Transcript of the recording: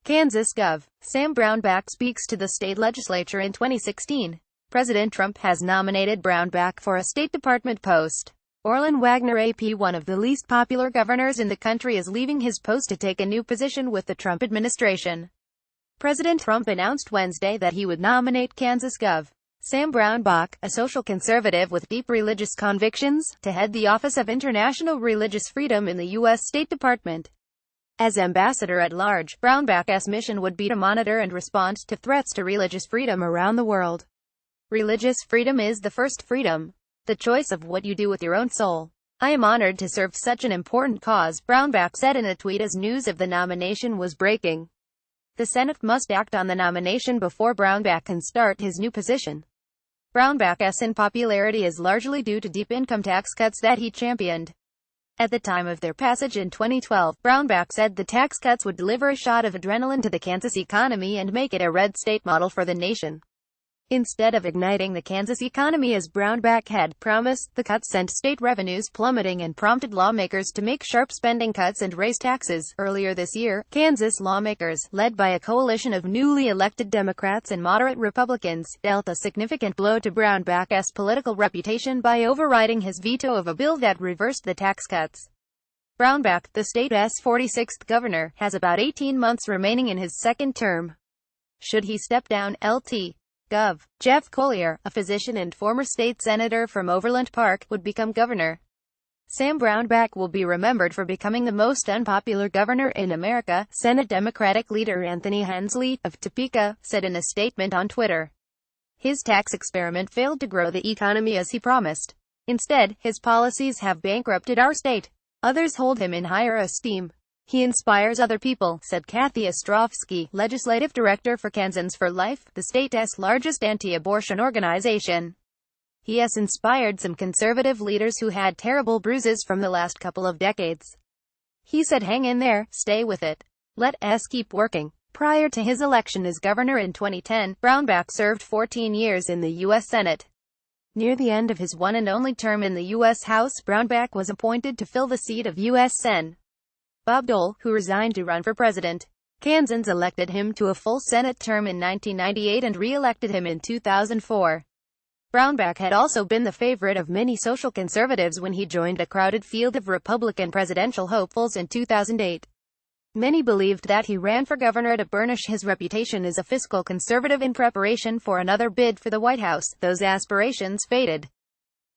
Kansas Gov. Sam Brownback speaks to the state legislature in 2016. President Trump has nominated Brownback for a State Department post. Orlin Wagner AP, one of the least popular governors in the country, is leaving his post to take a new position with the Trump administration. President Trump announced Wednesday that he would nominate Kansas Gov. Sam Brownback, a social conservative with deep religious convictions, to head the Office of International Religious Freedom in the U.S. State Department. As ambassador at large, Brownback's mission would be to monitor and respond to threats to religious freedom around the world. Religious freedom is the first freedom, the choice of what you do with your own soul. I am honored to serve such an important cause, Brownback said in a tweet as news of the nomination was breaking. The Senate must act on the nomination before Brownback can start his new position. Brownback's unpopularity is largely due to deep income tax cuts that he championed. At the time of their passage in 2012, Brownback said the tax cuts would deliver a shot of adrenaline to the Kansas economy and make it a red state model for the nation. Instead of igniting the Kansas economy as Brownback had promised, the cuts sent state revenues plummeting and prompted lawmakers to make sharp spending cuts and raise taxes. Earlier this year, Kansas lawmakers, led by a coalition of newly elected Democrats and moderate Republicans, dealt a significant blow to Brownback's political reputation by overriding his veto of a bill that reversed the tax cuts. Brownback, the state's 46th governor, has about 18 months remaining in his second term. Should he step down, Lt. Gov. Jeff Collier, a physician and former state senator from Overland Park, would become governor. Sam Brownback will be remembered for becoming the most unpopular governor in America, Senate Democratic leader Anthony Hensley, of Topeka, said in a statement on Twitter. His tax experiment failed to grow the economy as he promised. Instead, his policies have bankrupted our state. Others hold him in higher esteem. He inspires other people, said Kathy Ostrovsky, legislative director for Kansans for Life, the state's largest anti-abortion organization. He has inspired some conservative leaders who had terrible bruises from the last couple of decades. He said, hang in there, stay with it. Let us keep working. Prior to his election as governor in 2010, Brownback served 14 years in the U.S. Senate. Near the end of his one and only term in the U.S. House, Brownback was appointed to fill the seat of U.S. Sen. Bob Dole, who resigned to run for president. Kansans elected him to a full Senate term in 1998 and re-elected him in 2004. Brownback had also been the favorite of many social conservatives when he joined a crowded field of Republican presidential hopefuls in 2008. Many believed that he ran for governor to burnish his reputation as a fiscal conservative in preparation for another bid for the White House. Those aspirations faded.